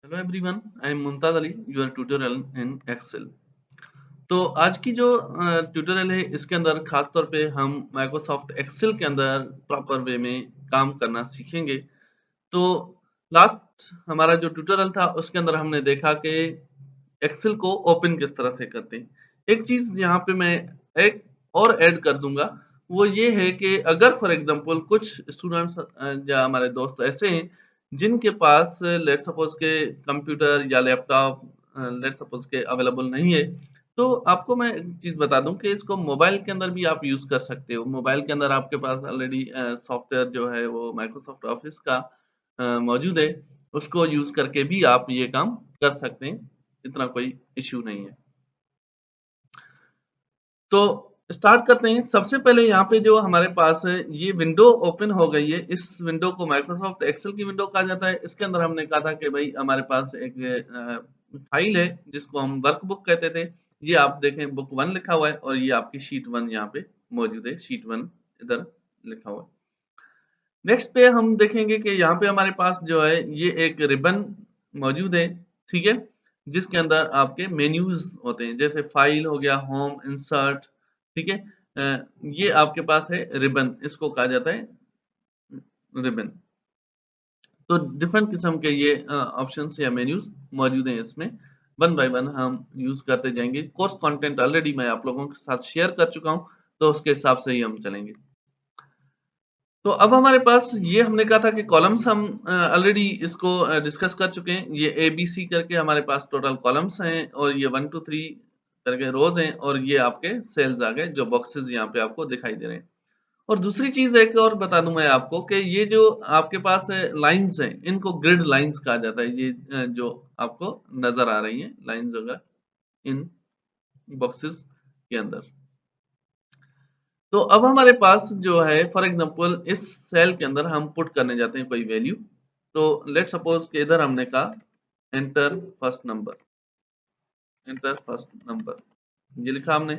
Hello everyone, I am Mumtaz Ali, your tutorial in Excel. तो आज की जो ट्यूटोरियल है इसके अंदर खास तौर पे हम माइक्रोसॉफ्ट एक्सेल के अंदर प्रॉपर वे में काम करना सीखेंगे। तो लास्ट हमारा जो ट्यूटोरियल था उसके अंदर हमने देखा कि एक्सेल को ओपन किस तरह से करते हैं। एक चीज यहाँ पे मैं एक और ऐड कर दूंगा, वो ये है कि अगर फॉर एग्जांपल कुछ स्टूडेंट्स या हमारे दोस्त ऐसे हैं जिनके पास लेट सपोज के कंप्यूटर या लैपटॉप लेट सपोज के अवेलेबल नहीं है, तो आपको मैं एक चीज बता दूं कि इसको मोबाइल के अंदर भी आप यूज कर सकते हो। मोबाइल के अंदर आपके पास ऑलरेडी सॉफ्टवेयर जो है वो माइक्रोसॉफ्ट ऑफिस का मौजूद है, उसको यूज करके भी आप ये काम कर सकते हैं, इतना कोई इश्यू नहीं है। तो स्टार्ट करते हैं। सबसे पहले यहाँ पे जो हमारे पास है ये विंडो ओपन हो गई है। इस विंडो को माइक्रोसॉफ्ट एक्सेल की विंडो कहा जाता है। इसके अंदर हमने कहा था कि भाई हमारे पास एक फाइल है जिसको हम वर्कबुक कहते थे। ये आप देखें बुक 1 लिखा हुआ है और ये आपकी शीट 1 यहाँ पे मौजूद है। शीट 1 इधर लिखा हुआ है। नेक्स्ट पे हम देखेंगे कि यहाँ पे हमारे पास जो है ये एक रिबन मौजूद है, ठीक है, जिसके अंदर आपके मेन्यूज होते हैं, जैसे फाइल हो गया, होम, इंसर्ट, ठीक है। ये आपके पास है रिबन, इसको कहा जाता है रिबन। तो डिफरेंट किस्म के ये ऑप्शंस या मेन्यूज मौजूद हैं इसमें। वन बाय वन हम यूज करते जाएंगे। कोर्स कंटेंट ऑलरेडी मैं आप लोगों के साथ शेयर कर चुका हूँ, तो उसके हिसाब से ही हम चलेंगे। तो अब हमारे पास ये हमने कहा था कि कॉलम्स हम ऑलरेडी इसको डिस्कस कर चुके हैं। ये ए बी सी करके हमारे पास टोटल कॉलम्स हैं और ये 1 2 3 करके रोज हैं और ये आपके सेल्स आ गए जो बॉक्सेस यहाँ पे आपको दिखाई दे रहे हैं। और दूसरी चीज एक और बता दूं मैं आपको कि ये जो आपके पास लाइंस हैं इनको ग्रिड लाइंस कहा जाता है। ये जो आपको नजर आ रही हैं लाइंस वगैरह इन बॉक्सेस के अंदर। तो अब हमारे पास जो है फॉर एग्जांपल इस सेल के अंदर हम पुट करने जाते हैं कोई वैल्यू। तो लेट सपोज कि इधर हमने कहा enter first number, enter first number, ये लिखा हमने,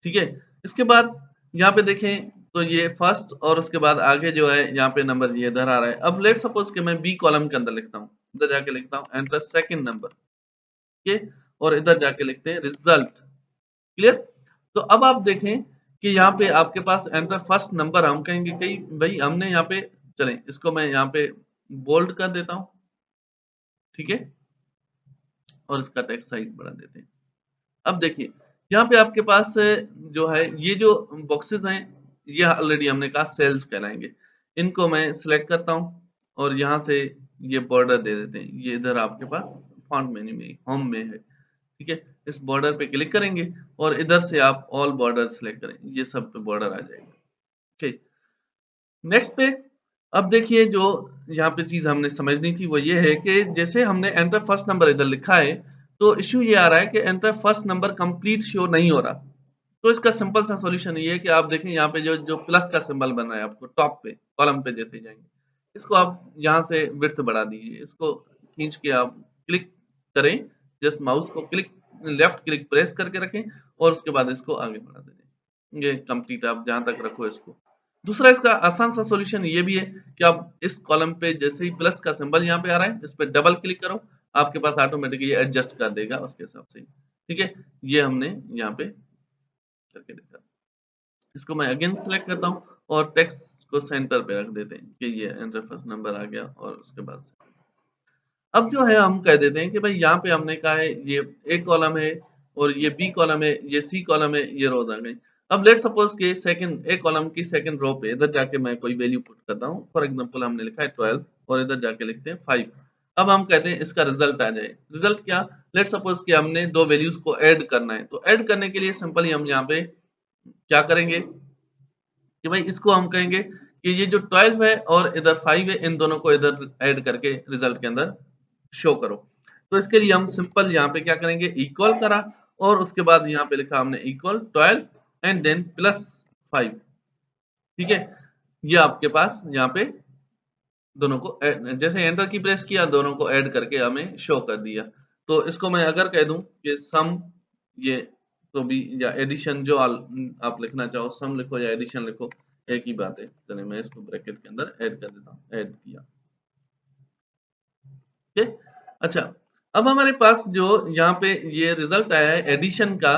ठीक है। इसके बाद यहाँ पे देखें तो ये फर्स्ट और उसके बाद आगे जो है यहाँ पे नंबर ये इधर आ रहा है। अब लेट सपोज कि मैं बी कॉलम के अंदर लिखता हूँ, इधर जाके लिखता हूँ एंटर सेकंड नंबर, ठीक है, और इधर जाके लिखते हैं रिजल्ट। क्लियर। तो अब आप देखें कि यहाँ पे आपके पास एंटर फर्स्ट नंबर हम कहेंगे कहीं भाई हमने यहाँ पे, चलें इसको मैं यहाँ पे बोल्ड कर देता हूँ, ठीक है, और इसका टेक्स्ट साइज बढ़ा देते हैं। अब देखिए यहाँ पे आपके पास जो है ये जो बॉक्सेस हैं ये ऑलरेडी हमने कहा सेल्स कहलाएंगे। इनको मैं सिलेक्ट करता हूँ और यहाँ से ये बॉर्डर दे देते हैं। ये इधर आपके पास फॉन्ट मेन्यू में होम में है, ठीक है। इस बॉर्डर पे क्लिक करेंगे और इधर से आप ऑल बॉर्डर सिलेक्ट करें, ये सब पे बॉर्डर आ जाएगा, ठीक। नेक्स्ट पे अब देखिए जो यहाँ पे चीज हमने समझनी थी वो ये है कि जैसे हमने एंटर फर्स्ट नंबर इधर लिखा है, तो इश्यू ये आ रहा है कि enter first number complete show नहीं हो रहा। तो इसका सिंपल सा सॉल्यूशन ये है कि आप देखें यहाँ पे जो जो प्लस का सिंबल बन रहा है आपको टॉप पे कॉलम पे जैसे ही जाएंगे, इसको आप यहाँ से विड्थ बढ़ा दीजिए, इसको खींच के आप क्लिक करें, जस्ट माउस को क्लिक लेफ्ट क्लिक प्रेस करके रखें और उसके बाद इसको आगे बढ़ा दें। ये कंप्लीट आप जहां तक रखो इसको। दूसरा इसका आसान सा सॉल्यूशन ये भी है कि आप इस कॉलम पे जैसे ही प्लस का सिंबल यहाँ पे आ रहा है इस पे डबल क्लिक करो, आपके पास ऑटोमेटिकली एडजस्ट कर देगा उसके हिसाब से, ठीक है। ये हमने यहाँ पे करके देखा। इसको मैं अगेन सेलेक्ट करता हूँ और टेक्स्ट को सेंटर पे रख देते हैं कि ये एंटर फर्स्ट नंबर आ गया और उसके बाद अब जो है हम कह देते हैं कि भाई यहाँ पे हमने कहा है ये ए कॉलम है और ये बी कॉलम है, ये सी कॉलम है, ये रोज आ गई। अब लेट सपोज के सेकंड ए कॉलम की सेकंड रो पे इधर जाके मैं कोई वैल्यू पुट करता हूँ। फॉर एग्जांपल हमने लिखा है 12 और इधर जाके लिखते हैं 5। अब हम कहते हैं इसका रिजल्ट आ जाए। रिजल्ट क्या, लेट सपोज कि हमने दो वैल्यूज को ऐड करना है, तो ऐड करने के लिए सिंपली हम यहाँ पे क्या करेंगे कि भाई इसको हम कहेंगे कि ये जो 12 है और इधर 5 है इन दोनों को इधर ऐड करके रिजल्ट के अंदर शो करो। तो इसके लिए हम सिंपल यहाँ पे क्या करेंगे, इक्वल करा और उसके बाद यहाँ पे लिखा हमने इक्वल 12 एंड देन प्लस 5, ठीक है। ये आपके पास यहाँ पे दोनों को जैसे एंटर की प्रेस किया दोनों को ऐड करके हमें शो कर दिया। तो इसको मैं अगर कह दूं कि सम, ये तो भी या एडिशन जो आप लिखना चाहो, सम लिखो या एडिशन लिखो एक ही बात है। चलिए मैं इसको ब्रैकेट के अंदर ऐड कर देता हूँ, ऐड किया, ठीक है। अच्छा, अब हमारे पास जो यहाँ पे ये रिजल्ट आया है एडिशन का,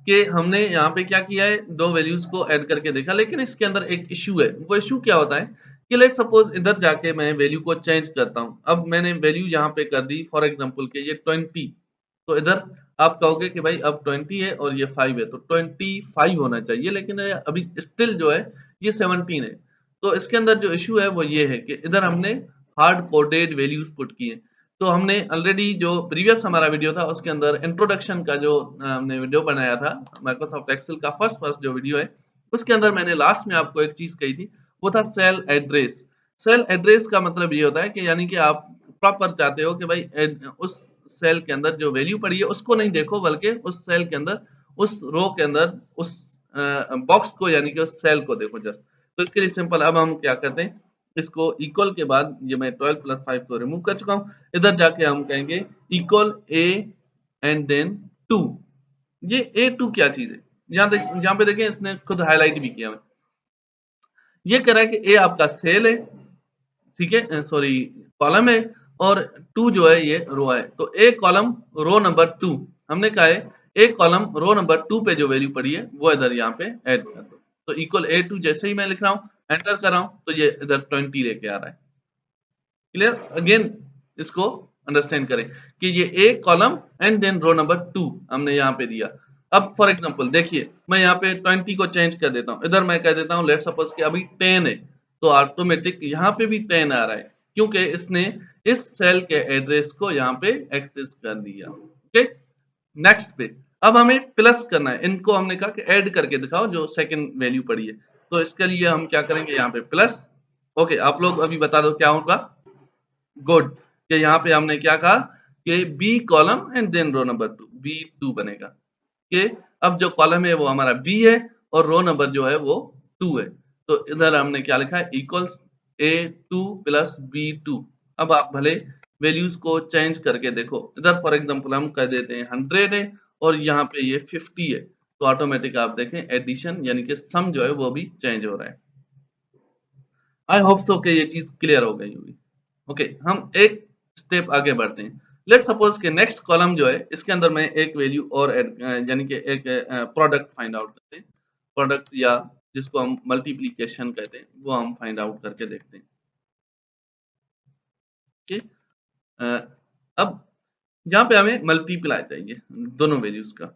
कि हमने यहाँ पे क्या किया है, दो वैल्यूज को ऐड करके देखा, लेकिन इसके अंदर एक इश्यू है। वो इश्यू क्या होता है कि लेट सपोज इधर जाके मैं वैल्यू को चेंज करता हूँ। अब मैंने वैल्यू यहाँ पे कर दी फॉर एग्जांपल के ये 20, तो इधर आप कहोगे कि भाई अब 20 है और ये 5 है, तो 25 होना चाहिए, लेकिन अभी स्टिल जो है ये 17 है। तो इसके अंदर जो इश्यू है वो ये है कि इधर हमने हार्ड कोडेड वैल्यूज पुट किए। तो हमने ऑलरेडी जो प्रीवियस हमारा वीडियो था उसके अंदर इंट्रोडक्शन का जो हमने वीडियो बनाया था, माइक्रोसॉफ्ट एक्सेल का फर्स्ट फर्स्ट जो वीडियो है, उसके अंदर मैंने लास्ट में आपको एक चीज कही थी, वो था सेल एड्रेस। सेल एड्रेस का मतलब ये होता है कि यानी कि आप प्रॉपर चाहते हो कि भाई उस सेल के अंदर जो वैल्यू पड़ी है उसको नहीं देखो, बल्कि उस सेल के अंदर, उस रो के अंदर, उस बॉक्स को यानी कि उस सेल को देखो जस्ट। तो इसके लिए सिंपल, अब हम क्या करते हैं, इसको इक्वल के बाद ये मैं 12 प्लस 5 को रिमूव कर चुका हूँ। इधर जाके हम कहेंगे इक्वल ए एंड देन 2। ये ए टू क्या चीज है, यहाँ पे देखें इसने खुद हाईलाइट भी किया है। ये कह रहा है कि ए आपका सेल है, ठीक है, सॉरी कॉलम है, और 2 जो है ये रो है। तो ए कॉलम रो नंबर 2, हमने कहा है ए कॉलम रो नंबर 2 पे जो वैल्यू पड़ी है वो इधर यहाँ पे ऐड कर दो। तो इक्वल ए टू जैसे ही मैं लिख रहा हूँ, एंटर कर रहा हूँ, तो ये इधर 20 लेके आ रहा है। क्लियर? अगेन इसको अंडरस्टैंड करें कि ये a column and then row number 2 हमने यहाँ पे दिया। अब फॉर एग्जांपल देखिए, मैं यहाँ पे 20 को चेंज कर देता हूँ, इधर मैं कह देता हूँ लेट सपोज कि अभी 10 है, तो ऑटोमेटिक यहाँ पे भी 10 आ रहा है, क्योंकि इसने इस सेल के एड्रेस को यहाँ पे एक्सेस कर दिया। ओके, नेक्स्ट पे अब हमें प्लस करना है, इनको हमने कहा कि ऐड करके दिखाओ जो सेकंड वैल्यू पड़ी है। तो इसके लिए हम क्या करेंगे, यहाँ पे प्लस। ओके, आप लोग अभी बता दो क्या होगा। गुड, कि यहाँ पे हमने क्या कहा कि B column and then row number 2, B 2 बनेगा। कि अब जो कॉलम है वो हमारा बी है और रो नंबर जो है वो 2 है। तो इधर हमने क्या लिखा है, इक्वल्स ए 2 प्लस बी 2। अब आप भले वैल्यूज को चेंज करके देखो, इधर फॉर एग्जांपल हम कह देते हैं 100 है और यहाँ पे ये 50 है, तो ऑटोमेटिक आप देखें एडिशन यानी कि सम जो है वो भी चेंज हो रहा है। आई होप सो कि ये चीज क्लियर हो गई होगी। ओके, हम एक स्टेप आगे बढ़ते हैं। लेट सपोज के नेक्स्ट कॉलम जो है इसके अंदर मैं एक वैल्यू और यानी कि एक प्रोडक्ट फाइंड आउट करते हैं। प्रोडक्ट या जिसको हम मल्टीप्लीकेशन कहते हैं वो हम फाइंड आउट करके देखते हैं। ओके, अब यहाँ पे हमें मल्टीप्लाई चाहिए दोनों वैल्यूज का।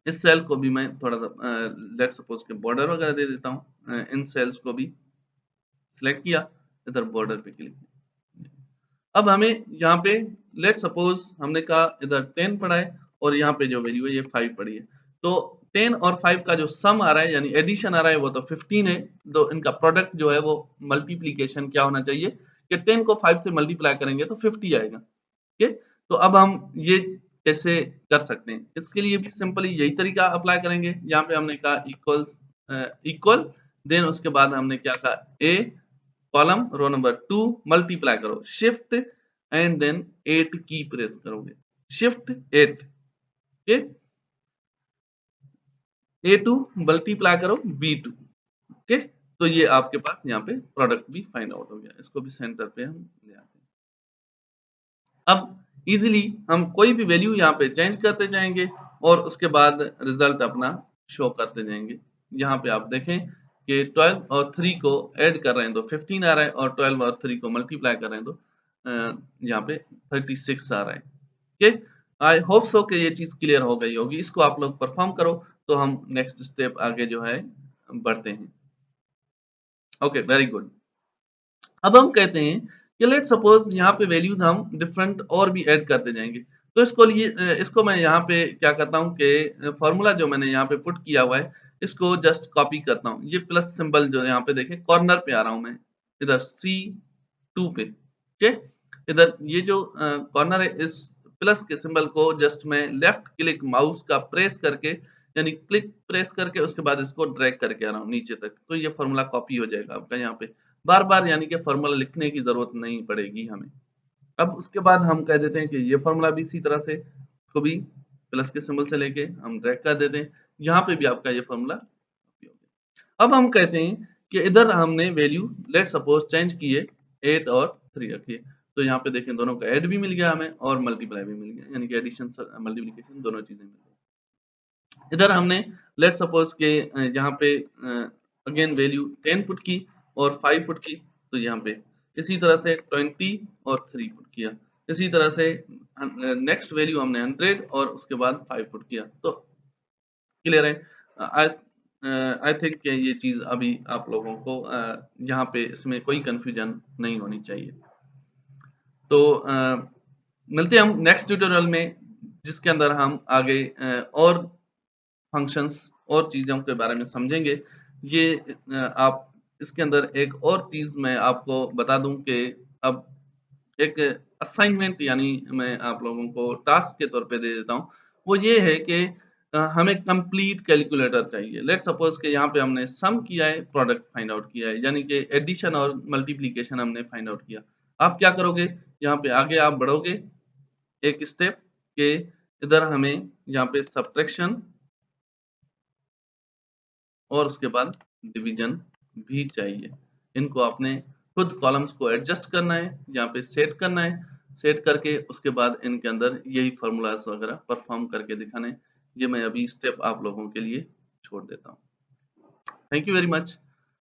इस सेल को भी मैं थोड़ा सा लेट सपोज के बॉर्डर वगैरह दे देता हूँ। इन सेल्स को भी सिलेक्ट किया, इधर बॉर्डर पे क्लिक किया। अब हमें यहाँ पे लेट सपोज हमने कहा इधर 10 पड़ा है और यहाँ पे जो वैल्यू है ये 5 पड़ी है। तो 10 और 5 का जो सम आ रहा है यानी एडिशन आ रहा है वो तो 15 है। तो इनका प्रोडक्ट जो है वो मल्टीप्लीकेशन क्या होना चाहिए कि 10 को 5 से मल्टीप्लाई करेंगे तो 50 आएगा। ठीक है, तो अब हम ये कैसे कर सकते हैं, इसके लिए भी सिंपली यही तरीका अप्लाई करेंगे। यहाँ पे हमने कहा इक्वल्स इक्वल, देन उसके बाद हमने क्या कहा ए कॉलम रो नंबर 2 मल्टीप्लाई करो, शिफ्ट एंड देन 8 की प्रेस करोगे, शिफ्ट 8। ओके, A2 मल्टीप्लाई करो B2। ओके, तो ये आपके पास यहाँ पे प्रोडक्ट भी फाइंड आउट हो गया। इसको भी सेंटर पे हम ले आते हैं। अब इजीली हम कोई भी वैल्यू यहाँ पे चेंज करते जाएंगे और उसके बाद रिजल्ट अपना शो करते जाएंगे। यहाँ पे आप देखें कि 12 और 3 को ऐड कर रहे हैं तो 15 आ रहा है, और 12 और 3 को मल्टीप्लाई कर रहे हैं तो यहाँ पे 36 आ रहा है। ओके, आई होप सो कि ये चीज क्लियर हो गई होगी। इसको आप लोग परफॉर्म करो तो हम नेक्स्ट स्टेप आगे जो है बढ़ते हैं। Okay, very good. अब हम कहते हैं कि लेट सपोज यहाँ पे वैल्यूज हम डिफरेंट और भी ऐड करते जाएंगे। तो इसको लिए इसको मैं यहाँ पे क्या करता हूँ कि फॉर्मूला जो मैंने यहाँ पे पुट किया हुआ है इसको जस्ट कॉपी करता हूँ। ये प्लस सिंबल जो यहाँ पे देखें कॉर्नर पे आ रहा हूँ मैं, इधर C2 पे। ठीक, इधर ये जो कॉर्नर है इस प्लस के सिंबल को जस्ट मैं लेफ्ट क्लिक माउस का प्रेस करके यानी क्लिक प्रेस करके उसके बाद इसको ड्रैग करके आ रहा हूँ नीचे तक, तो ये फॉर्मूला कॉपी हो जाएगा आपका यहाँ पे। बार बार यानी कि फॉर्मूला लिखने की जरूरत नहीं पड़ेगी हमें। अब उसके बाद हम कह देते हैं कि ये फॉर्मूला भी इसी तरह से को भी प्लस के सिंबल से लेके हम ड्रैग कर देते हैं, यहाँ पे भी आपका ये फॉर्मूला। अब हम कहते हैं कि इधर हमने वैल्यू लेट सपोज चेंज किए 8 और 3 रखिए। तो यहाँ पे देखें दोनों का ऐड भी मिल गया हमें और मल्टीप्लाई भी मिल गया, यानी कि एडिशन मल्टीप्लिकेशन दोनों चीजें मिल गई। इधर हमने लेट सपोज के यहाँ पे अगेन वैल्यू 10 पुट की और 5 पुट की, तो यहाँ पे इसी तरह से 20 और 3 पुट किया, इसी तरह से नेक्स्ट वैल्यू हमने 100 और उसके बाद 5 पुट किया। तो क्लियर है? आई आई थिंक ये चीज अभी आप लोगों को यहाँ पे इसमें कोई कंफ्यूजन नहीं होनी चाहिए। तो मिलते हैं हम नेक्स्ट ट्यूटोरियल में, जिसके अंदर हम आगे और फंक्शंस और चीजों के बारे में समझेंगे। ये आप इसके अंदर एक और चीज मैं आपको बता दूं कि अब एक असाइनमेंट यानी मैं आप लोगों को टास्क के तौर पे दे देता हूँ, वो ये है कि हमें कंप्लीट कैलकुलेटर चाहिए। लेट सपोज कि यहाँ पे हमने सम किया है, प्रोडक्ट फाइंड आउट किया है, यानी कि एडिशन और मल्टीप्लिकेशन हमने फाइंड आउट किया। आप क्या करोगे, यहाँ पे आगे आप बढ़ोगे एक स्टेप के, इधर हमें यहाँ पे सब्ट्रैक्शन और उसके बाद डिवीजन भी चाहिए। इनको आपने खुद कॉलम्स को एडजस्ट करना है, यहाँ पे सेट करना है, सेट करके उसके बाद इनके अंदर यही फॉर्मूलाज वगैरह परफॉर्म करके दिखाने। ये मैं अभी स्टेप आप लोगों के लिए छोड़ देता हूँ। Thank you very much.